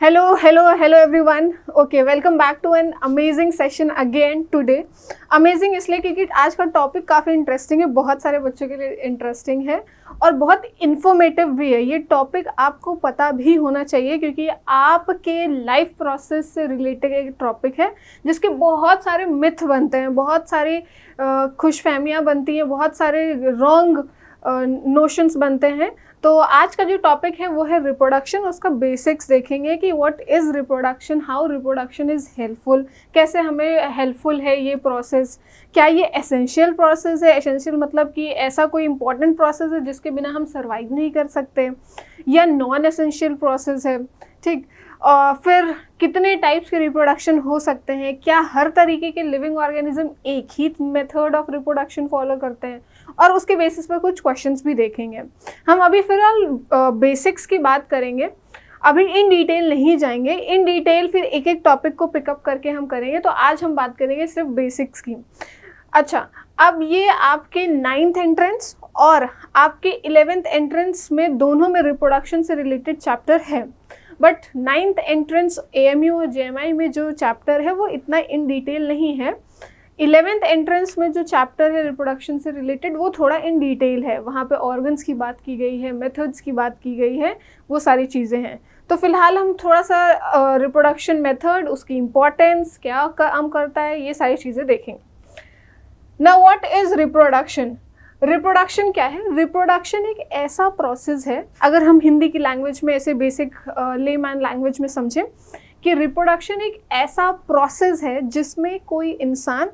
Hello everyone. Okay, welcome back to an amazing session again today. Amazing इसलिए क्योंकि आज का टॉपिक काफ़ी इंटरेस्टिंग है, बहुत सारे बच्चों के लिए इंटरेस्टिंग है और बहुत इन्फॉर्मेटिव भी है. ये टॉपिक आपको पता भी होना चाहिए क्योंकि आपके लाइफ प्रोसेस से रिलेटेड एक टॉपिक है जिसके बहुत सारे मिथ बनते हैं, बहुत सारी खुशफहमियाँ बनती हैं, बहुत सारे रॉन्ग नोशंस बनते हैं. तो आज का जो टॉपिक है वो है रिप्रोडक्शन. उसका बेसिक्स देखेंगे कि what is reproduction, how reproduction is helpful, कैसे हमें हेल्पफुल है ये प्रोसेस, क्या ये एसेंशियल प्रोसेस है. एसेंशियल मतलब कि ऐसा कोई इंपॉर्टेंट प्रोसेस है जिसके बिना हम सर्वाइव नहीं कर सकते, या नॉन एसेंशियल प्रोसेस है. ठीक. और फिर कितने टाइप्स के रिप्रोडक्शन हो सकते हैं, क्या हर तरीके के लिविंग ऑर्गेनिज्म एक ही मेथड ऑफ रिप्रोडक्शन फॉलो करते हैं, और उसके बेसिस पर कुछ क्वेश्चंस भी देखेंगे. हम अभी फिलहाल बेसिक्स की बात करेंगे, अभी इन डिटेल नहीं जाएंगे. इन डिटेल फिर एक एक टॉपिक को पिकअप करके हम करेंगे. तो आज हम बात करेंगे सिर्फ बेसिक्स की. अच्छा, अब ये आपके 9th एंट्रेंस और आपके 11th एंट्रेंस में दोनों में रिप्रोडक्शन से रिलेटेड चैप्टर है. बट 9th एंट्रेंस AMU और JMI में जो चैप्टर है वो इतना इन डिटेल नहीं है. 11th एंट्रेंस में जो चैप्टर है रिप्रोडक्शन से रिलेटेड वो थोड़ा इन डिटेल है. वहाँ पे ऑर्गन्स की बात की गई है, मेथड्स की बात की गई है, वो सारी चीज़ें हैं. तो फिलहाल हम थोड़ा सा रिप्रोडक्शन मेथड, उसकी इम्पोर्टेंस, क्या काम करता है, ये सारी चीज़ें देखेंगे. Now what is reproduction. Reproduction क्या है? रिप्रोडक्शन एक ऐसा प्रोसेस है, अगर हम हिंदी की लैंग्वेज में ऐसे बेसिक लेमैन लैंग्वेज में समझें कि रिप्रोडक्शन एक ऐसा प्रोसेस है जिसमें कोई इंसान,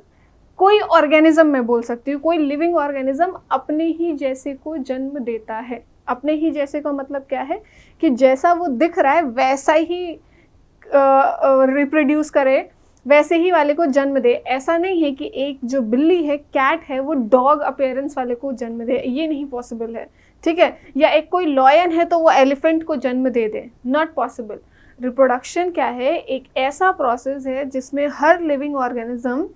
कोई ऑर्गेनिज्म मैं बोल सकती हूँ, कोई लिविंग ऑर्गेनिज्म अपने ही जैसे को जन्म देता है. अपने ही जैसे का मतलब क्या है कि जैसा वो दिख रहा है वैसा ही रिप्रोड्यूस करे, वैसे ही वाले को जन्म दे. ऐसा नहीं है कि एक जो बिल्ली है, कैट है, वो डॉग अपीयरेंस वाले को जन्म दे, ये नहीं पॉसिबल है. ठीक है. या एक कोई लॉयन है तो वो एलिफेंट को जन्म दे दे, नॉट पॉसिबल. रिप्रोडक्शन क्या है? एक ऐसा प्रोसेस है जिसमें हर लिविंग ऑर्गेनिज्म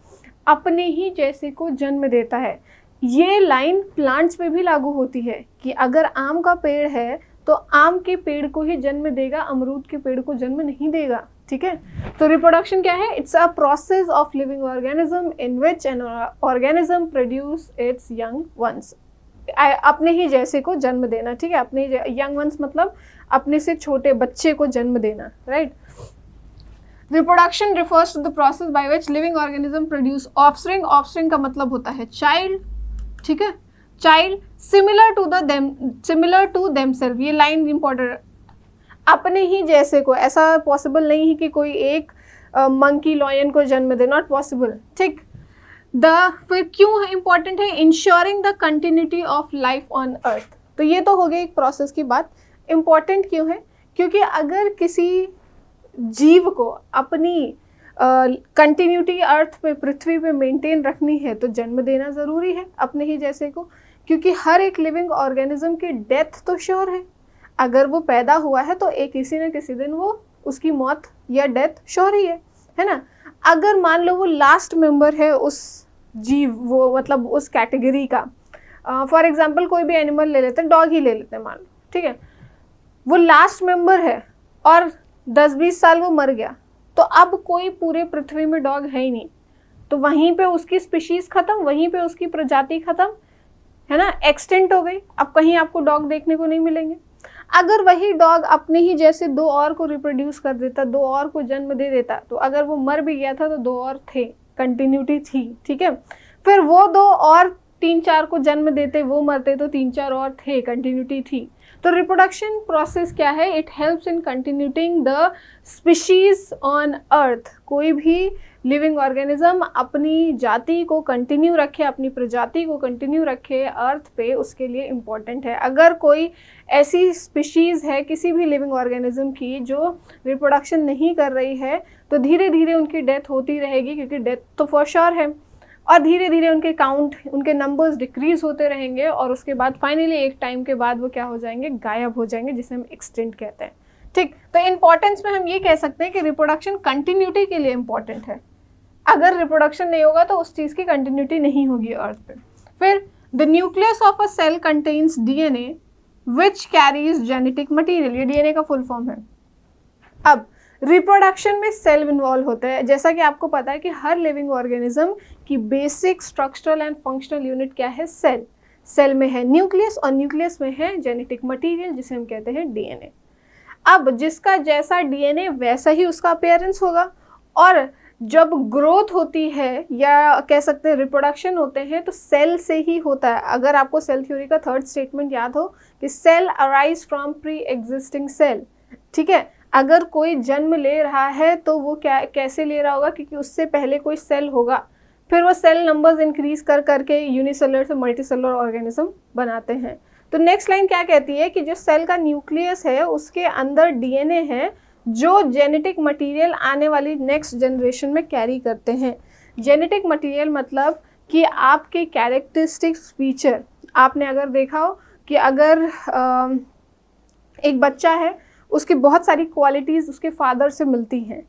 अपने ही जैसे को जन्म देता है. ये लाइन प्लांट्स पे भी लागू होती है कि अगर आम का पेड़ है तो आम के पेड़ को ही जन्म देगा, अमरूद के पेड़ को जन्म नहीं देगा. ठीक है. तो रिप्रोडक्शन क्या है? It's a process of living organism in which an organism produce it's young ones. अपने ही जैसे को जन्म देना. ठीक है. अपने यंग वंस मतलब अपने से छोटे बच्चे को जन्म देना. Right. Reproduction refers to the process by which living organism produce offspring. Offspring का मतलब होता है चाइल्ड. ठीक है. Child similar to themselves. ये लाइन इंपॉर्टेंट. अपने ही जैसे को, ऐसा पॉसिबल नहीं है कि कोई एक मंकी लॉयन को जन्म दे, नॉट पॉसिबल. ठीक. फिर क्यों इंपॉर्टेंट है? Ensuring the continuity of life on earth. तो ये तो हो गई एक प्रोसेस की बात. इंपॉर्टेंट क्यों है? क्योंकि अगर किसी जीव को अपनी कंटिन्यूटी अर्थ पे, पृथ्वी पे मेंटेन रखनी है तो जन्म देना ज़रूरी है अपने ही जैसे को. क्योंकि हर एक लिविंग ऑर्गेनिज्म की डेथ तो श्योर है. अगर वो पैदा हुआ है तो एक किसी न किसी दिन वो, उसकी मौत या डेथ श्योर ही है ना. अगर मान लो वो लास्ट मेंबर है उस जीव, वो मतलब उस कैटेगरी का, फॉर एग्जांपल कोई भी एनिमल ले लेते हैं, डॉग ही ले लेते हैं मान लो. ठीक है. वो लास्ट मेंबर है और 10-20 साल वो मर गया, तो अब कोई पूरे पृथ्वी में डॉग है ही नहीं. तो वहीं पे उसकी स्पीशीज़ ख़त्म, वहीं पे उसकी प्रजाति ख़त्म, है ना, एक्सटेंट हो गई. अब कहीं आपको डॉग देखने को नहीं मिलेंगे. अगर वही डॉग अपने ही जैसे 2 और को रिप्रोड्यूस कर देता, 2 और को जन्म दे देता, तो अगर वो मर भी गया था तो 2 और थे, कंटिन्यूटी थी. ठीक है. फिर वो 2 और 3-4 को जन्म देते, वो मरते तो 3-4 और थे, कंटिन्यूटी थी. तो रिप्रोडक्शन प्रोसेस क्या है? It helps in continuing the species on earth. कोई भी लिविंग ऑर्गेनिज्म अपनी जाति को कंटिन्यू रखे, अपनी प्रजाति को कंटिन्यू रखे अर्थ पे, उसके लिए इम्पॉर्टेंट है. अगर कोई ऐसी स्पीशीज़ है किसी भी लिविंग ऑर्गेनिज्म की जो रिप्रोडक्शन नहीं कर रही है, तो धीरे धीरे उनकी डेथ होती रहेगी, क्योंकि डेथ तो फॉर श्योर है. और धीरे धीरे उनके काउंट, उनके नंबर्स डिक्रीज होते रहेंगे और उसके बाद फाइनली एक टाइम के बाद वो क्या हो जाएंगे? गायब हो जाएंगे, जिसे हम एक्सटिंक्ट कहते हैं. ठीक. तो इंपॉर्टेंस में हम ये कह सकते हैं कि रिप्रोडक्शन कंटिन्यूटी के लिए इम्पॉर्टेंट है. अगर रिप्रोडक्शन नहीं होगा तो उस चीज़ की कंटिन्यूटी नहीं होगी अर्थ पे. फिर the nucleus of a cell contains DNA which carries genetic material. ये DNA का फुल फॉर्म है. अब रिप्रोडक्शन में सेल इन्वॉल्व होता है। जैसा कि आपको पता है कि हर लिविंग ऑर्गेनिज्म की basic structural and functional unit क्या है? सेल। सेल में है न्यूक्लियस और न्यूक्लियस में है जेनेटिक मटेरियल जिसे हम कहते हैं डीएनए। अब जिसका जैसा डीएनए वैसा ही उसका अपीयरेंस होगा, और जब ग्रोथ होती है या कह सकते हैं रिप्रोडक्शन होते हैं तो सेल से ही होता है। अगर आपको सेल थ्योरी का थर्ड स्टेटमेंट याद हो कि cell arise from pre existing cell, ठीक है। अगर कोई जन्म ले रहा है तो वो क्या कैसे ले रहा होगा? क्योंकि उससे पहले कोई सेल होगा, फिर वो सेल नंबर्स इंक्रीज कर करके यूनिसेलुलर से मल्टीसेलुलर ऑर्गेनिज्म बनाते हैं। तो नेक्स्ट लाइन क्या कहती है कि जो सेल का न्यूक्लियस है उसके अंदर डीएनए है जो जेनेटिक मटेरियल आने वाली नेक्स्ट जनरेशन में कैरी करते हैं। जेनेटिक मटेरियल मतलब कि आपके कैरेक्टरिस्टिक्स फीचर। आपने अगर देखा हो कि अगर एक बच्चा है उसकी बहुत सारी क्वालिटीज़ उसके फादर से मिलती हैं।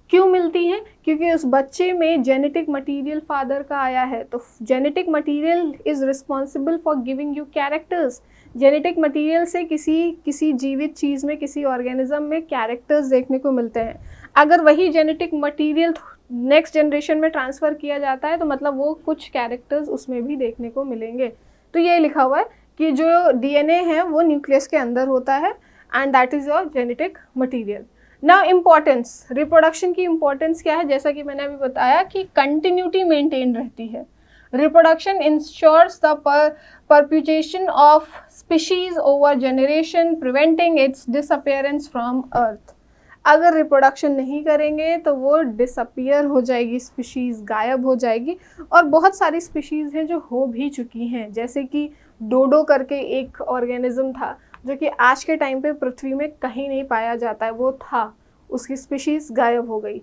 क्यों मिलती हैं? क्योंकि उस बच्चे में जेनेटिक मटेरियल फादर का आया है। तो genetic material is responsible for giving you characters. Genetic material से किसी जीवित चीज़ में, किसी ऑर्गेनिज्म में कैरेक्टर्स देखने को मिलते हैं। अगर वही जेनेटिक मटेरियल नेक्स्ट जनरेशन में ट्रांसफ़र किया जाता है तो मतलब वो कुछ कैरेक्टर्स उसमें भी देखने को मिलेंगे। तो ये लिखा हुआ है कि जो डीएनए है वो न्यूक्लियस के अंदर होता है and that is your genetic material. Now importance, reproduction की इम्पोर्टेंस क्या है? जैसा कि मैंने अभी बताया कि कंटिन्यूटी मेंटेन रहती है। Reproduction ensures the perpetuation of species over generation preventing its disappearance from earth. अगर रिप्रोडक्शन नहीं करेंगे तो वो डिसअपियर हो जाएगी, स्पीशीज़ गायब हो जाएगी। और बहुत सारी स्पीशीज़ हैं जो हो भी चुकी हैं, जैसे कि डोडो करके एक ऑर्गेनिज्म था जो कि आज के टाइम पे पृथ्वी में कहीं नहीं पाया जाता है। वो था, उसकी स्पीशीज़ गायब हो गई।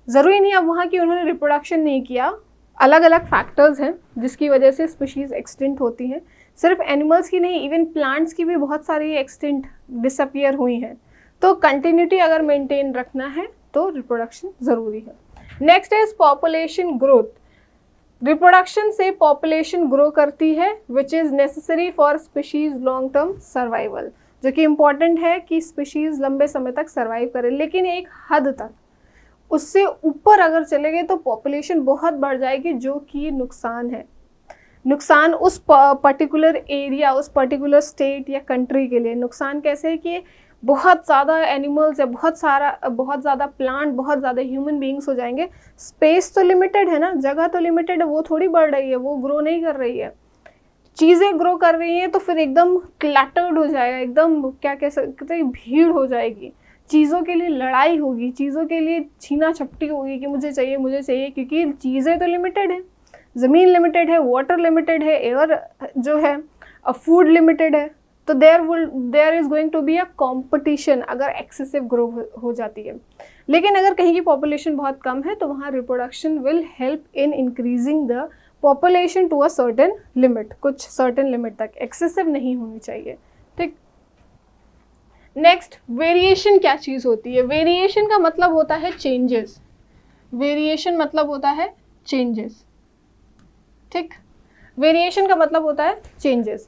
ज़रूरी नहीं अब वहाँ की उन्होंने रिप्रोडक्शन नहीं किया, अलग अलग फैक्टर्स हैं जिसकी वजह से स्पीशीज़ एक्सटिंक्ट होती हैं। सिर्फ एनिमल्स की नहीं, इवन प्लांट्स की भी बहुत सारी एक्सटिंक्ट डिसअपियर हुई हैं। तो कंटिन्यूटी अगर मेंटेन रखना है तो रिप्रोडक्शन ज़रूरी है। Next is population growth. Reproduction से पॉपुलेशन ग्रो करती है which is necessary for species long term survival, जो कि इम्पॉर्टेंट है कि स्पीशीज़ लंबे समय तक सर्वाइव करे, लेकिन एक हद तक। उससे ऊपर अगर चले गए तो पॉपुलेशन बहुत बढ़ जाएगी, जो कि नुकसान है। नुकसान उस पर्टिकुलर एरिया, उस पर्टिकुलर स्टेट या कंट्री के लिए। नुकसान कैसे है कि बहुत ज़्यादा एनिमल्स है, बहुत ज़्यादा प्लांट, बहुत ज़्यादा ह्यूमन बीइंग्स हो जाएंगे। स्पेस तो लिमिटेड है ना, जगह तो लिमिटेड है, वो थोड़ी बढ़ रही है, वो ग्रो नहीं कर रही है। चीज़ें ग्रो कर रही हैं तो फिर एकदम क्लटर्ड हो जाएगा, एकदम क्या कह सकते हैं, भीड़ हो जाएगी। चीज़ों के लिए लड़ाई होगी, चीज़ों के लिए छीना झपटी होगी कि मुझे चाहिए, क्योंकि चीज़ें तो लिमिटेड है। ज़मीन लिमिटेड है, वाटर लिमिटेड है, एयर जो है, फूड लिमिटेड है। तो there is going to be a competition अगर एक्सेसिव ग्रो हो जाती है। लेकिन अगर कहीं की पॉपुलेशन बहुत कम है तो वहाँ reproduction will help in increasing the population to a certain limit, कुछ सर्टेन लिमिट तक, एक्सेसिव नहीं होनी चाहिए। ठीक। नेक्स्ट, वेरिएशन क्या चीज़ होती है? वेरिएशन का मतलब होता है चेंजेस। वेरिएशन मतलब होता है चेंजेस। ठीक, वेरिएशन का मतलब होता है चेंजेस।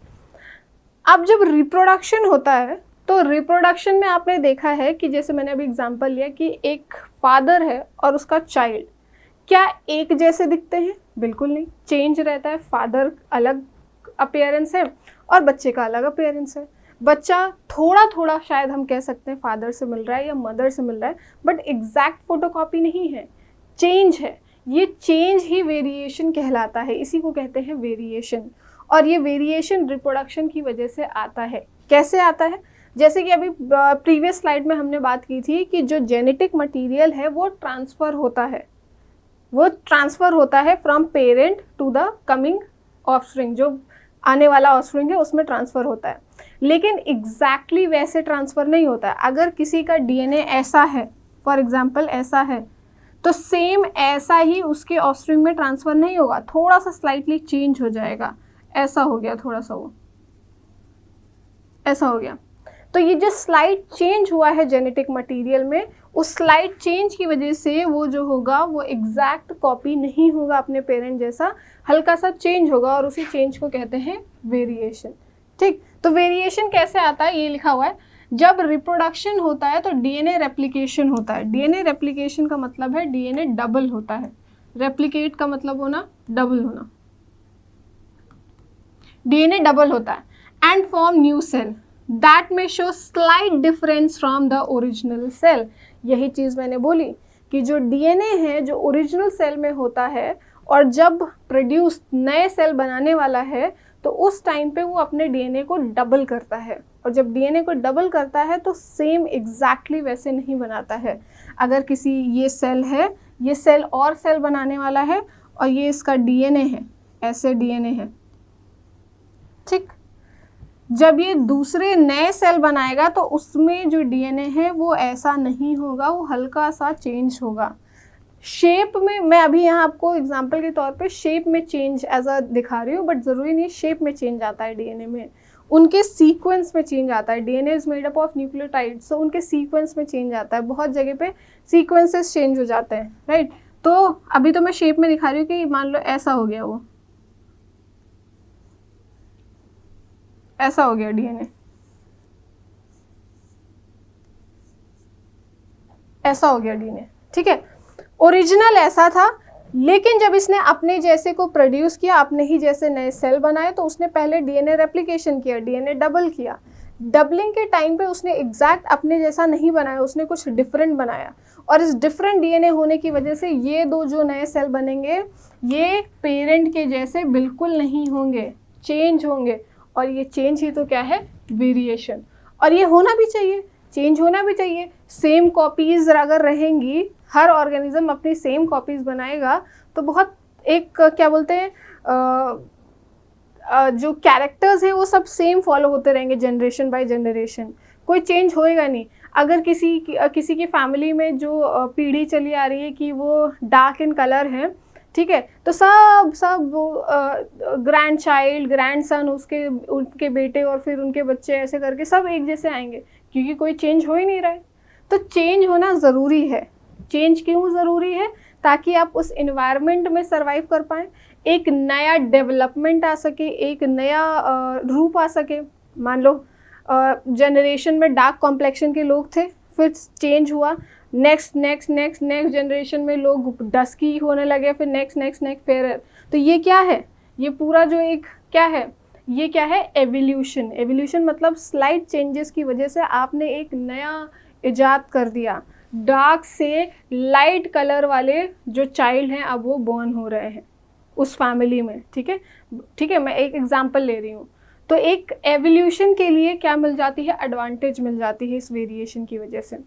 अब जब रिप्रोडक्शन होता है तो रिप्रोडक्शन में आपने देखा है कि जैसे मैंने अभी एग्जांपल लिया कि एक फादर है और उसका चाइल्ड, क्या एक जैसे दिखते हैं? बिल्कुल नहीं, चेंज रहता है। फादर अलग अपीयरेंस है और बच्चे का अलग अपीयरेंस है। बच्चा थोड़ा थोड़ा शायद हम कह सकते हैं फादर से मिल रहा है या मदर से मिल रहा है, बट एग्जैक्ट फोटोकॉपी नहीं है, चेंज है। ये चेंज ही वेरिएशन कहलाता है, इसी को कहते हैं वेरिएशन। और ये वेरिएशन रिप्रोडक्शन की वजह से आता है। कैसे आता है? जैसे कि अभी प्रीवियस स्लाइड में हमने बात की थी कि जो जेनेटिक मटेरियल है वो ट्रांसफ़र होता है from parent to the coming offspring, जो आने वाला ऑफस्प्रिंग है उसमें ट्रांसफ़र होता है। लेकिन एग्जैक्टली वैसे ट्रांसफ़र नहीं होता है। अगर किसी का डीएनए ऐसा है, फॉर एग्जांपल ऐसा है, तो सेम ऐसा ही उसके ऑफस्प्रिंग में ट्रांसफ़र नहीं होगा, थोड़ा सा स्लाइटली चेंज हो जाएगा। ऐसा हो गया, थोड़ा सा वो ऐसा हो गया। तो ये जो स्लाइट चेंज हुआ है जेनेटिक मटेरियल में, उस स्लाइट चेंज की वजह से वो जो होगा वो एग्जैक्ट कॉपी नहीं होगा अपने पेरेंट जैसा, हल्का सा चेंज होगा और उसी चेंज को कहते हैं वेरिएशन। ठीक, तो वेरिएशन कैसे आता है ये लिखा हुआ है। जब रिप्रोडक्शन होता है तो डीएनए रेप्लिकेशन होता है। डीएनए रेप्लिकेशन का मतलब है डीएनए डबल होता है। रेप्लिकेट का मतलब होना डबल होना। डीएनए डबल होता है and form new cell that may show slight difference from the original cell. यही चीज़ मैंने बोली कि जो डीएनए है जो ओरिजिनल सेल में होता है और जब प्रोड्यूस नए सेल बनाने वाला है तो उस टाइम पे वो अपने डीएनए को डबल करता है, और जब डीएनए को डबल करता है तो सेम एग्जैक्टली वैसे नहीं बनाता है। अगर किसी ये सेल है, ये सेल और सेल बनाने वाला है और ये इसका डीएनए है, ऐसे डीएनए है, ठीक। जब ये दूसरे नए सेल बनाएगा तो उसमें जो डीएनए है वो ऐसा नहीं होगा, वो हल्का सा चेंज होगा शेप में। मैं अभी यहाँ आपको एग्जांपल के तौर पे शेप में चेंज एज अ दिखा रही हूँ, बट ज़रूरी नहीं शेप में चेंज आता है डीएनए में, उनके सीक्वेंस में चेंज आता है। DNA is made up of nucleotides, तो उनके सीक्वेंस में चेंज आता है। बहुत जगह पे सीक्वेंसेस चेंज हो जाते हैं, राइट। तो अभी तो मैं शेप में दिखा रही हूँ कि मान लो ऐसा हो गया, वो ऐसा हो गया डीएनए, ऐसा हो गया डीएनए, ठीक है। ओरिजिनल ऐसा था, लेकिन जब इसने अपने जैसे को प्रोड्यूस किया, अपने ही जैसे नए सेल बनाए, तो उसने पहले डीएनए रेप्लिकेशन किया, डीएनए डबल किया। डबलिंग के टाइम पे उसने एग्जैक्ट अपने जैसा नहीं बनाया, उसने कुछ डिफरेंट बनाया, और इस डिफरेंट डीएनए होने की वजह से ये दो जो नए सेल बनेंगे ये पेरेंट के जैसे बिल्कुल नहीं होंगे, चेंज होंगे। और ये चेंज ही तो क्या है, वेरिएशन। और ये होना भी चाहिए, चेंज होना भी चाहिए। सेम कॉपीज़ अगर रहेंगी, हर ऑर्गेनिज्म अपनी सेम कॉपीज़ बनाएगा तो बहुत एक क्या बोलते हैं जो कैरेक्टर्स हैं वो सब सेम फॉलो होते रहेंगे जनरेशन बाय जनरेशन, कोई चेंज होएगा नहीं। अगर किसी की फैमिली में जो पीढ़ी चली आ रही है कि वो डार्क इन कलर है, ठीक है, तो सब ग्रैंड चाइल्ड, ग्रैंड सन, उनके बेटे और फिर उनके बच्चे, ऐसे करके सब एक जैसे आएंगे, क्योंकि कोई चेंज हो ही नहीं रहा है। तो चेंज होना ज़रूरी है। चेंज क्यों ज़रूरी है? ताकि आप उस इन्वायरमेंट में सर्वाइव कर पाएँ, एक नया डेवलपमेंट आ सके, एक नया रूप आ सके। मान लो जनरेशन में डार्क कॉम्प्लेक्शन के लोग थे, फिर चेंज हुआ, नेक्स्ट जनरेशन में लोग डस्की होने लगे, फिर नेक्स्ट फेयर। तो ये क्या है, ये पूरा जो एक क्या है, ये क्या है, एवोल्यूशन। एवोल्यूशन मतलब स्लाइट चेंजेस की वजह से आपने एक नया इजाद कर दिया। डार्क से लाइट कलर वाले जो चाइल्ड हैं अब वो बॉर्न हो रहे हैं उस फैमिली में, ठीक है, मैं एक एग्जांपल ले रही हूँ। तो एक एवोल्यूशन के लिए क्या मिल जाती है, एडवांटेज मिल जाती है इस वेरिएशन की वजह से।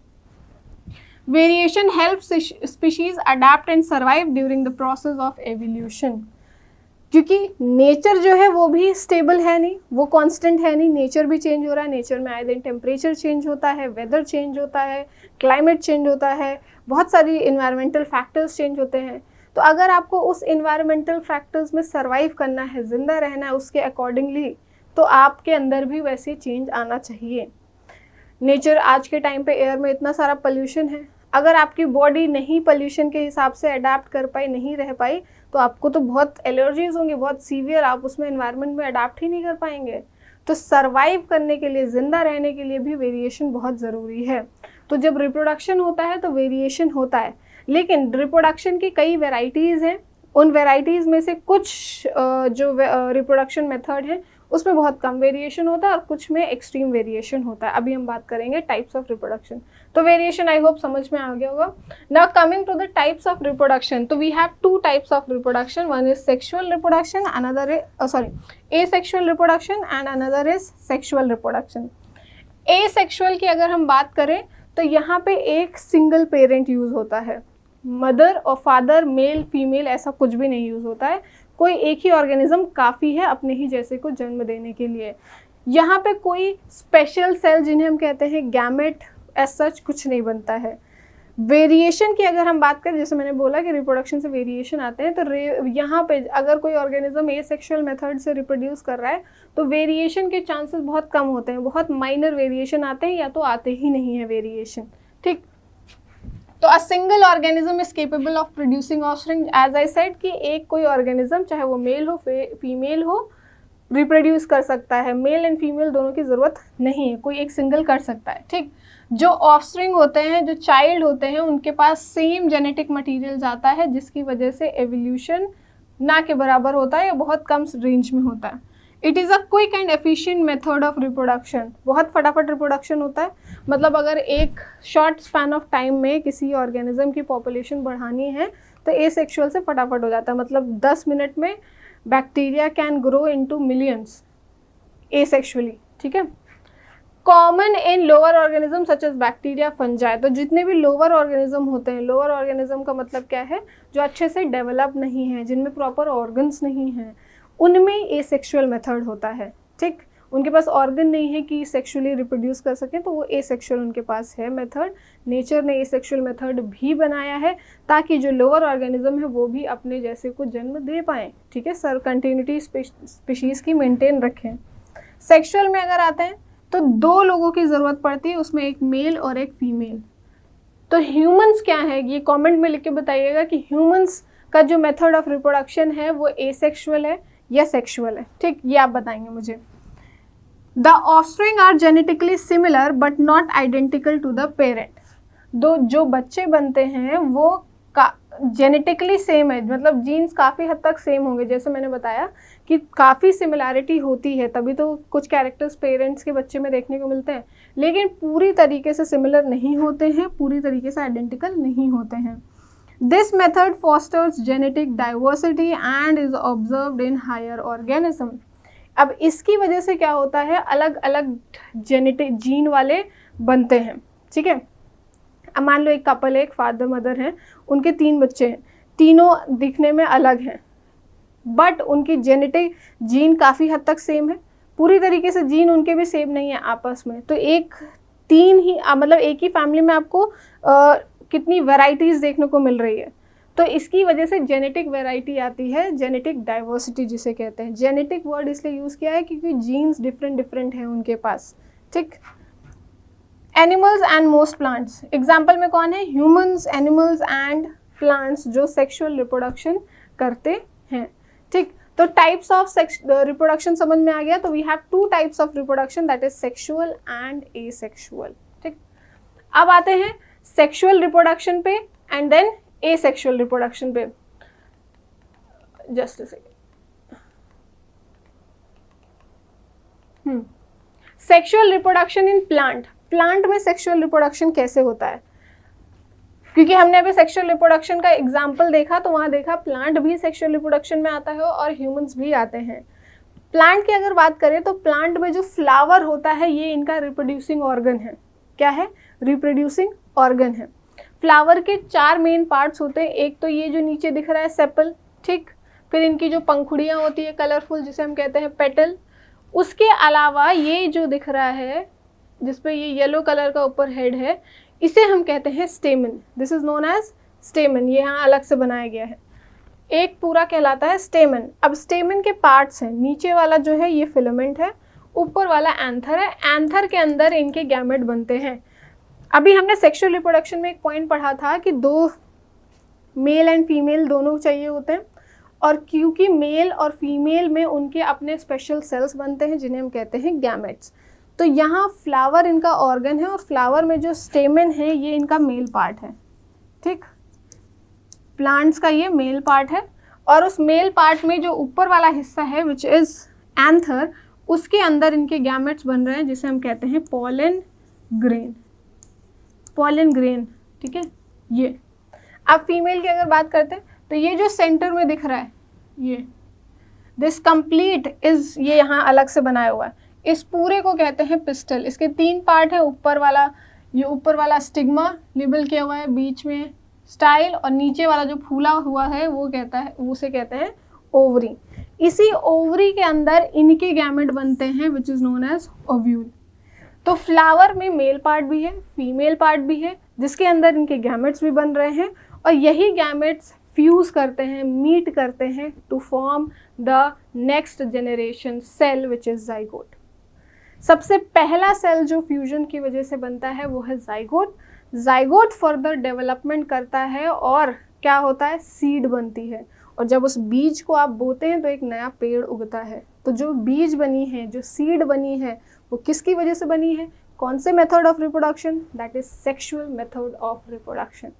Variation helps species adapt and survive during the process of evolution. क्योंकि नेचर जो है वो भी स्टेबल है नहीं, वो कांस्टेंट है नहीं, नेचर भी चेंज हो रहा है। नेचर में आए दिन टेम्परेचर चेंज होता है, वेदर चेंज होता है, क्लाइमेट चेंज होता है, बहुत सारी इन्वायरमेंटल फैक्टर्स चेंज होते हैं। तो अगर आपको उस इन्वायरमेंटल फैक्टर्स में सर्वाइव करना है, ज़िंदा रहना है उसके अकॉर्डिंगली, तो आपके अंदर भी वैसे चेंज आना चाहिए। नेचर आज के टाइम पे एयर में इतना सारा पोल्यूशन है, अगर आपकी बॉडी नहीं पोल्यूशन के हिसाब से अडेप्ट कर पाई, नहीं रह पाई, तो आपको तो बहुत एलर्जीज होंगी, बहुत सीवियर, आप उसमें एनवायरनमेंट में अडेप्ट ही नहीं कर पाएंगे। तो सर्वाइव करने के लिए, ज़िंदा रहने के लिए भी वेरिएशन बहुत ज़रूरी है। तो जब रिप्रोडक्शन होता है तो वेरिएशन होता है, लेकिन रिप्रोडक्शन की कई वेराइटीज़ हैं। उन वेराइटीज़ में से कुछ जो रिप्रोडक्शन मेथड हैं उसमें बहुत कम वेरिएशन होता है और कुछ में एक्सट्रीम वेरिएशन होता है। अभी हम बात करेंगे टाइप्स ऑफ रिप्रोडक्शन। तो वेरिएशन आई होप समझ में आ गया होगा। Now coming to the types of reproduction, तो we have two types of reproduction, one is sexual reproduction, another is asexual reproduction and another is sexual reproduction. Asexual की अगर हम बात करें तो यहाँ पे एक सिंगल पेरेंट यूज़ होता है, मदर और फादर, मेल फीमेल ऐसा कुछ भी नहीं यूज़ होता है। कोई एक ही ऑर्गेनिज्म काफ़ी है अपने ही जैसे को जन्म देने के लिए। यहाँ पे कोई स्पेशल सेल जिन्हें हम कहते हैं गैमेट एज सच कुछ नहीं बनता है। वेरिएशन की अगर हम बात करें, जैसे मैंने बोला कि रिप्रोडक्शन से वेरिएशन आते हैं, तो यहाँ पे अगर कोई ऑर्गेनिज्म एसेक्सुअल मेथड से रिप्रोड्यूस कर रहा है तो वेरिएशन के चांसेस बहुत कम होते हैं, बहुत माइनर वेरिएशन आते हैं या तो आते ही नहीं है वेरिएशन, ठीक। तो a single organism is capable of producing offspring, as I said कि एक कोई ऑर्गेनिज्म चाहे वो मेल हो फीमेल हो, रिप्रोड्यूस कर सकता है। मेल एंड फीमेल दोनों की ज़रूरत नहीं है, कोई एक सिंगल कर सकता है, ठीक। जो ऑफस्प्रिंग होते हैं, जो चाइल्ड होते हैं, उनके पास सेम जेनेटिक मटेरियल जाता है, जिसकी वजह से एवोल्यूशन ना के बराबर होता है या बहुत कम रेंज में होता है। It is a quick and efficient method of reproduction, बहुत फटाफट रिप्रोडक्शन होता है। मतलब अगर एक शॉर्ट स्पैन ऑफ टाइम में किसी ऑर्गेनिज्म की पॉपुलेशन बढ़ानी है तो एसेक्सुअल से फटाफट हो जाता है। मतलब 10 मिनट में bacteria can grow into millions asexually, ठीक है। Common in lower organism such as bacteria, fungi, तो जितने भी लोअर ऑर्गेनिज्म होते हैं, लोअर ऑर्गेनिज्म का मतलब क्या है, जो अच्छे से डेवलप नहीं है, जिनमें प्रॉपर ऑर्गन्स नहीं हैं, उनमें एसेक्सुअल मेथड होता है, ठीक। उनके पास ऑर्गन नहीं है कि सेक्सुअली रिप्रोड्यूस कर सकें, तो वो एसेक्सुअल उनके पास है मेथड। नेचर ने एसेक्सुअल मेथड भी बनाया है ताकि जो लोअर ऑर्गेनिज्म है वो भी अपने जैसे को जन्म दे पाएँ, ठीक है, सर कंटिन्यूटी स्पीशीज़ की मेंटेन रखें। सेक्सुअल में अगर आते हैं तो 2 लोगों की ज़रूरत पड़ती है, उसमें एक मेल और एक फीमेल। तो ह्यूमंस क्या है, ये कमेंट में लिख के बताइएगा कि ह्यूमंस का जो मेथड ऑफ रिप्रोडक्शन है वो एसेक्सुअल है या सेक्सुअल है, ठीक, ये आप बताएंगे मुझे। The offspring are genetically similar but not identical to the parent. जो बच्चे बनते हैं वो जेनेटिकली सेम है, मतलब जीन्स काफ़ी हद तक सेम होंगे, जैसे मैंने बताया कि काफ़ी सिमिलैरिटी होती है, तभी तो कुछ कैरेक्टर्स पेरेंट्स के बच्चे में देखने को मिलते हैं, लेकिन पूरी तरीके से सिमिलर नहीं होते हैं, पूरी तरीके से आइडेंटिकल नहीं होते हैं। This method fosters genetic diversity and is observed in higher organism. अब इसकी वजह से क्या होता है, अलग अलग जेनेटिक जीन वाले बनते हैं, ठीक है। अब मान लो एक कपल है, एक फादर मदर हैं, उनके 3 बच्चे हैं, तीनों दिखने में अलग हैं, बट उनकी जेनेटिक जीन काफ़ी हद तक सेम है, पूरी तरीके से जीन उनके भी सेम नहीं है आपस में। तो एक ही फैमिली में आपको कितनी वैरायटीज़ देखने को मिल रही है, तो इसकी वजह से जेनेटिक वैरायटी आती है, जेनेटिक डाइवर्सिटी जिसे कहते हैं। जेनेटिक वर्ड इसलिए यूज़ किया है क्योंकि जीन्स डिफरेंट हैं उनके पास, ठीक। Animals and most plants, example में कौन है, ह्यूमंस, एनिमल्स एंड प्लांट्स जो सेक्सुअल रिप्रोडक्शन करते हैं, ठीक। तो टाइप्स ऑफ रिप्रोडक्शन समझ में आ गया। तो we have 2 types of reproduction, that is sexual and asexual, ठीक। अब आते हैं सेक्सुअल रिप्रोडक्शन पे एंड देन एसेक्सुअल रिप्रोडक्शन पे। Just a second. Sexual reproduction in plant में सेक्सुअल रिप्रोडक्शन कैसे होता है, क्योंकि हमने अभी सेक्सुअल रिप्रोडक्शन का एग्जाम्पल देखा, तो वहाँ देखा प्लांट भी सेक्सुअल रिप्रोडक्शन में आता है और ह्यूमंस भी आते हैं। प्लांट की अगर बात करें तो प्लांट में जो फ्लावर होता है ये इनका रिप्रोड्यूसिंग ऑर्गन है। क्या है, रिप्रोड्यूसिंग ऑर्गन है। फ्लावर के 4 मेन पार्ट्स होते हैं। एक तो ये जो नीचे दिख रहा है सेपल, ठीक, फिर इनकी जो पंखुड़ियाँ होती है कलरफुल, जिसे हम कहते हैं पेटल। उसके अलावा ये जो दिख रहा है जिसपे ये येलो कलर का ऊपर हेड है, इसे हम कहते हैं stamen. This is known as stamen, ये यहाँ अलग से बनाया गया है। एक पूरा कहलाता है स्टेमन। अब स्टेमन के पार्ट्स हैं, नीचे वाला जो है ये फिलामेंट है, ऊपर वाला एंथर है। एंथर के अंदर इनके गैमेट बनते हैं। अभी हमने सेक्सुअल रिप्रोडक्शन में एक पॉइंट पढ़ा था कि 2 मेल एंड फीमेल दोनों चाहिए होते हैं, और क्योंकि मेल और फीमेल में उनके अपने स्पेशल सेल्स बनते हैं जिन्हें हम कहते हैं गैमेट्स। तो यहाँ फ्लावर इनका ऑर्गन है और फ्लावर में जो स्टेमन है ये इनका मेल पार्ट है, ठीक। प्लांट्स का ये मेल पार्ट है, और उस मेल पार्ट में जो ऊपर वाला हिस्सा है विच इज एंथर, उसके अंदर इनके गैमेट्स बन रहे हैं जिसे हम कहते हैं पॉलन ग्रेन। पॉलन ग्रेन, ठीक है। ये अब फीमेल की अगर बात करते हैं तो ये जो सेंटर में दिख रहा है ये दिस कंप्लीट इज, ये यहाँ अलग से बनाया हुआ है, इस पूरे को कहते हैं पिस्टल। इसके 3 पार्ट है, ऊपर वाला, ये ऊपर वाला स्टिग्मा लेबल किया हुआ है, बीच में स्टाइल, और नीचे वाला जो फूला हुआ है वो उसे कहते हैं ओवरी। इसी ओवरी के अंदर इनके गैमेट बनते हैं which is known as ovule. तो फ्लावर में मेल पार्ट भी है, फीमेल पार्ट भी है, जिसके अंदर इनके गैमेट्स भी बन रहे हैं, और यही गैमेट्स फ्यूज करते हैं, मीट करते हैं to form the next generation cell which is zygote. सबसे पहला सेल जो फ्यूजन की वजह से बनता है वो है जाइगोट। जाइगोट फर्दर डेवलपमेंट करता है और क्या होता है, सीड बनती है। और जब उस बीज को आप बोते हैं तो एक नया पेड़ उगता है। तो जो बीज बनी है, जो सीड बनी है, वो किसकी वजह से बनी है? कौन से method of reproduction? That is sexual method of reproduction.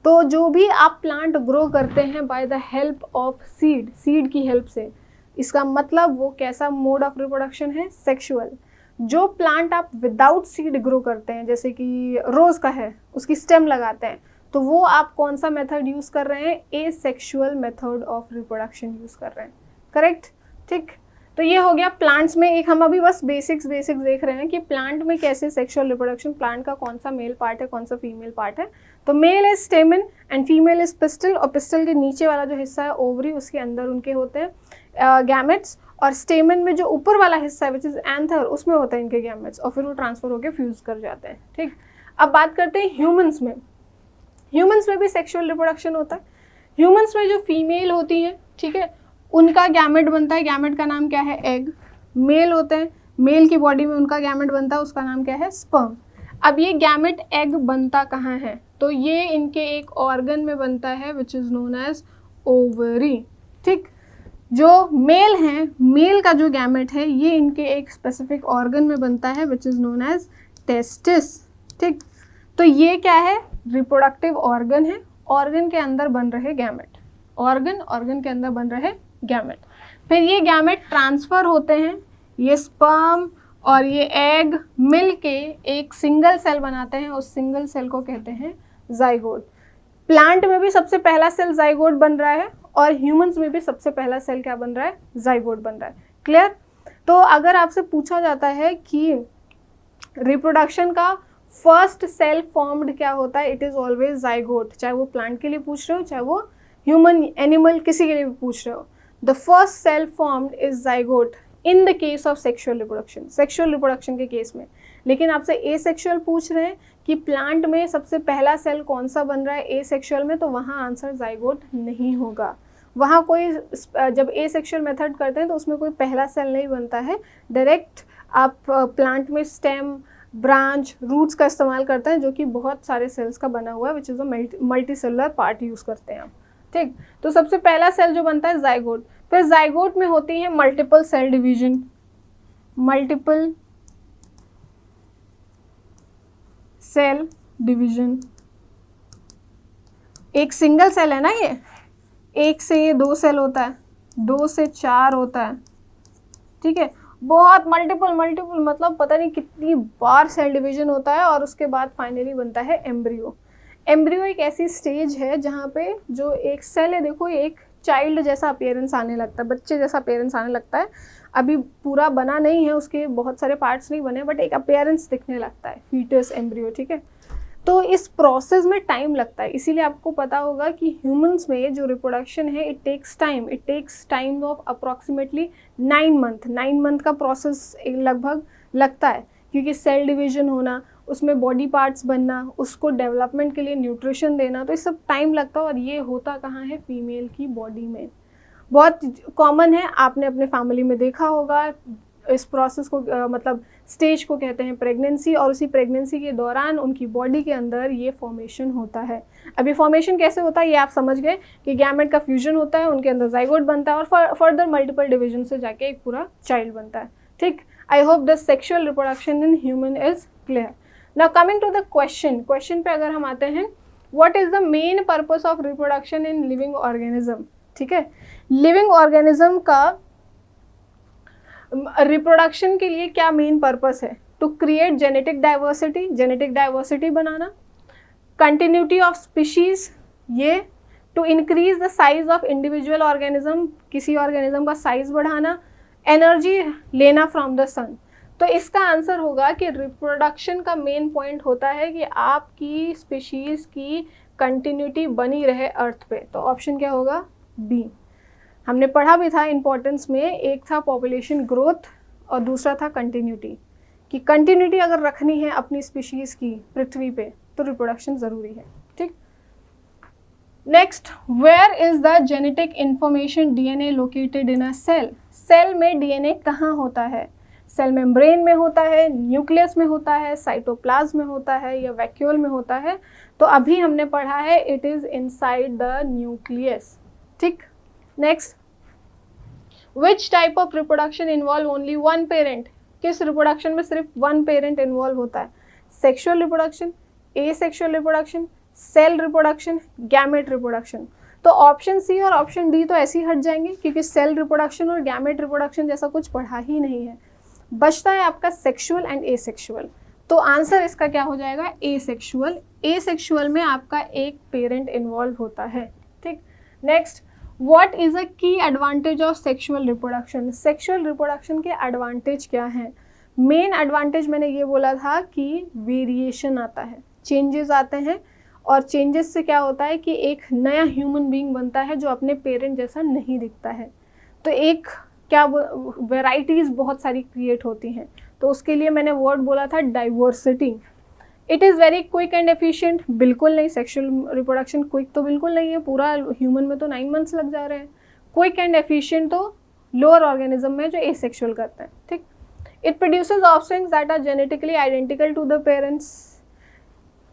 तो जो भी आप प्लांट ग्रो करते हैं by the help of seed, seed की हेल्प से, इसका मतलब वो कैसा मोड ऑफ रिप्रोडक्शन है? सेक्सुअल। जो प्लांट आप विदाउट सीड ग्रो करते हैं, जैसे कि रोज का है, उसकी स्टेम लगाते हैं, तो वो आप कौन सा मेथड यूज कर रहे हैं? Asexual method of reproduction use कर रहे हैं। करेक्ट? ठीक। तो ये हो गया प्लांट्स में। एक हम अभी बस बेसिक्स देख रहे हैं कि प्लांट में कैसे सेक्सुअल रिप्रोडक्शन, प्लांट का कौन सा मेल पार्ट है, कौन सा फीमेल पार्ट है। तो male is stamen and female is pistil, और पिस्टल के नीचे वाला जो हिस्सा है ओवरी, उसके अंदर उनके होते हैं गैमेट्स, और स्टेमन में जो ऊपर वाला हिस्सा है विच इज एंथर, उसमें होते हैं इनके गैमेट्स, और फिर वो ट्रांसफर होकर फ्यूज कर जाते हैं। ठीक। अब बात करते हैं ह्यूमंस में। ह्यूमंस में भी सेक्सुअल रिप्रोडक्शन होता है। ह्यूमंस में जो फीमेल होती हैं, ठीक है, उनका गैमेट बनता है, गैमेट का नाम क्या है? एग। मेल होते हैं, मेल की बॉडी में उनका गैमेट बनता है, उसका नाम क्या है? स्पर्म। अब ये गैमेट एग बनता कहाँ है? तो ये इनके एक ऑर्गन में बनता है which is known as ovary. ठीक। जो मेल हैं, मेल का जो गैमेट है ये इनके एक स्पेसिफिक ऑर्गन में बनता है which is known as testis. ठीक। तो ये क्या है? रिप्रोडक्टिव ऑर्गन है, ऑर्गन के अंदर बन रहे गैमेट, ऑर्गन के अंदर बन रहे गैमेट। फिर ये गैमेट ट्रांसफर होते हैं, ये स्पर्म और ये एग मिल के एक सिंगल सेल बनाते हैं, उस सिंगल सेल को कहते हैं जाइगोट। प्लांट में भी सबसे पहला सेल जाइगोट बन रहा है, और ह्यूमंस में भी सबसे पहला सेल क्या बन रहा है? जाइगोट बन रहा है। क्लियर? तो अगर आपसे पूछा जाता है कि रिप्रोडक्शन का फर्स्ट सेल फॉर्म्ड क्या होता है, इट इज ऑलवेज जाइगोट। चाहे वो प्लांट के लिए पूछ रहे हो, चाहे वो ह्यूमन, एनिमल, किसी के लिए भी पूछ रहे हो, the first cell formed is zygote in the case of sexual reproduction, sexual reproduction के केस में। लेकिन आपसे एसेक्सुअल पूछ रहे हैं कि प्लांट में सबसे पहला सेल कौन सा बन रहा है एसेक्सुअल में, तो वहाँ आंसर जाइगोट नहीं होगा। वहाँ कोई, जब एसेक्सुअल मेथड करते हैं तो उसमें कोई पहला सेल नहीं बनता है, डायरेक्ट आप प्लांट में स्टेम, ब्रांच, रूट्स का इस्तेमाल करते हैं, जो कि बहुत सारे सेल्स का बना हुआ है, which is a multi cellular part use करते हैं आप। ठीक। तो सबसे पहला सेल जो बनता है जाइगोट। फिर जाइगोट में होती है multiple cell division, multiple cell division. एक सिंगल सेल है ना ये, एक से ये 2 सेल होता है, 2 से 4 होता है। ठीक है, बहुत मल्टीपल मतलब पता नहीं कितनी बार सेल डिवीजन होता है, और उसके बाद फाइनली बनता है एम्ब्रियो। एम्ब्रियो एक ऐसी स्टेज है जहाँ पे जो एक सेल है, देखो एक चाइल्ड जैसा अपीयरेंस आने लगता है, बच्चे जैसा अपीयरेंस आने लगता है। अभी पूरा बना नहीं है, उसके बहुत सारे पार्ट्स नहीं बने, बट एक अपीयरेंस दिखने लगता है, फीटस, एम्ब्रियो। ठीक है, तो इस प्रोसेस में टाइम लगता है, इसीलिए आपको पता होगा कि ह्यूमंस में जो रिप्रोडक्शन है it takes time of approximately 9 month. 9 month का प्रोसेस लगभग लगता है, क्योंकि सेल डिवीजन होना, उसमें बॉडी पार्ट्स बनना, उसको डेवलपमेंट के लिए न्यूट्रिशन देना, तो ये सब टाइम लगता है। और ये होता कहाँ है? फीमेल की बॉडी में। बहुत कॉमन है, आपने अपने फैमिली में देखा होगा। इस प्रोसेस को मतलब स्टेज को कहते हैं प्रेगनेंसी, और उसी प्रेगनेंसी के दौरान उनकी बॉडी के अंदर ये फॉर्मेशन होता है। अभी फॉर्मेशन कैसे होता है ये आप समझ गए कि गैमेट का फ्यूजन होता है, उनके अंदर जाइगोट बनता है, और फर्दर मल्टीपल डिवीजन से जाके एक पूरा चाइल्ड बनता है। ठीक। I hope the sexual reproduction in human is clear. Now coming to the question पे अगर हम आते हैं, what is the main purpose of reproduction in living organism. ठीक है, लिविंग ऑर्गेनिज्म का रिप्रोडक्शन के लिए क्या मेन पर्पस है? टू क्रिएट जेनेटिक डाइवर्सिटी बनाना, कंटिन्यूटी ऑफ स्पीशीज, ये to increase the size of individual organism, किसी ऑर्गेनिज्म का साइज बढ़ाना, एनर्जी लेना फ्रॉम द सन। तो इसका आंसर होगा कि रिप्रोडक्शन का मेन पॉइंट होता है कि आपकी स्पीशीज की कंटिन्यूटी बनी रहे अर्थ पे। तो ऑप्शन क्या होगा? बी। हमने पढ़ा भी था इंपॉर्टेंस में, एक था पॉपुलेशन ग्रोथ और दूसरा था कंटिन्यूटी, कि कंटिन्यूटी अगर रखनी है अपनी स्पीशीज़ की पृथ्वी पे तो रिप्रोडक्शन ज़रूरी है। ठीक। Next, where is the genetic information DNA located in a cell. Cell में डीएनए कहाँ होता है? सेल मेम्ब्रेन में होता है, न्यूक्लियस में होता है, साइटोप्लाज्म में होता है, या वैक्यूल में होता है? तो अभी हमने पढ़ा है it is inside the nucleus. ठीक। Next, which type of reproduction involve only one parent? किस रिप्रोडक्शन में सिर्फ वन पेरेंट इन्वॉल्व होता है? Sexual reproduction, asexual reproduction, cell reproduction, gamete reproduction. तो ऑप्शन सी और ऑप्शन डी तो ऐसे ही हट जाएंगे क्योंकि सेल रिप्रोडक्शन और गैमेट रिप्रोडक्शन जैसा कुछ पढ़ा ही नहीं है। बचता है आपका सेक्सुअल एंड एसेक्सुअल। तो आंसर इसका क्या हो जाएगा? एसेक्सुअल। एसेक्सुअल में आपका एक पेरेंट इन्वॉल्व होता है। ठीक, नेक्स्ट, व्हाट इज अ की advantage of sexual reproduction? Sexual reproduction के एडवांटेज क्या हैं? मेन एडवांटेज मैंने ये बोला था कि वेरिएशन आता है, चेंजेस आते हैं, और चेंजेस से क्या होता है कि एक नया ह्यूमन बीइंग बनता है जो अपने पेरेंट जैसा नहीं दिखता है। तो एक क्या वैरायटीज़ बहुत सारी क्रिएट होती हैं। तो उसके लिए मैंने वर्ड बोला था diversity. It is very quick and efficient, बिल्कुल नहीं। सेक्सुअल रिप्रोडक्शन क्विक तो बिल्कुल नहीं है, पूरा ह्यूमन में तो 9 मंथ्स लग जा रहे हैं। क्विक एंड एफिशिएंट तो लोअर ऑर्गेनिज्म में जो एसेक्सुअल करते हैं। ठीक, it produces offsprings that are genetically identical to the parents.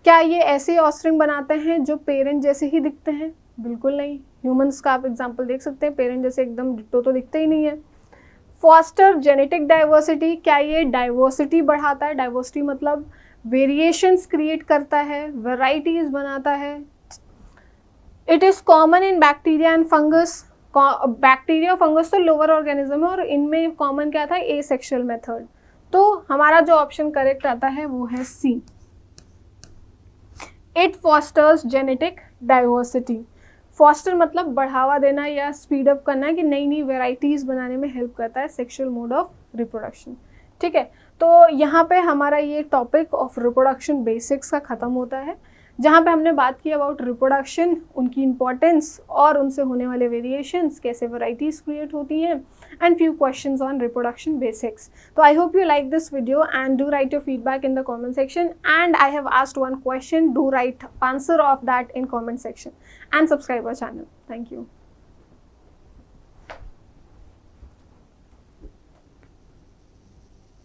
क्या ये ऐसे ऑफस्प्रिंग बनाते हैं जो पेरेंट जैसे ही दिखते हैं? बिल्कुल नहीं। ह्यूमंस का आप एग्जांपल देख सकते हैं, पेरेंट जैसे एकदम डिट्टो तो दिखते ही नहीं है। फॉस्टर जेनेटिक डाइवर्सिटी, क्या ये डाइवर्सिटी बढ़ाता है? डाइवर्सिटी मतलब वेरिएशंस क्रिएट करता है, वैराइटीज बनाता है। It is common in bacteria and fungus. Bacteria और फंगस तो लोअर ऑर्गेनिज्म है और इनमें कॉमन क्या था? Asexual method. तो हमारा जो ऑप्शन करेक्ट आता है वो है C. It fosters genetic diversity. Foster मतलब बढ़ावा देना या स्पीड अप करना, कि नई नई वेराइटीज़ बनाने में हेल्प करता है सेक्सुअल मोड ऑफ रिप्रोडक्शन। ठीक है, तो यहाँ पे हमारा ये टॉपिक ऑफ रिप्रोडक्शन बेसिक्स का ख़त्म होता है, जहाँ पे हमने बात की अबाउट रिप्रोडक्शन, उनकी इंपॉर्टेंस और उनसे होने वाले वेरिएशंस, कैसे वैराइटीज़ क्रिएट होती हैं, and few questions on reproduction basics. तो I hope you like this video and do write your feedback in the comment section, and I have asked one question, do write answer of that in comment section and subscribe our channel. Thank you.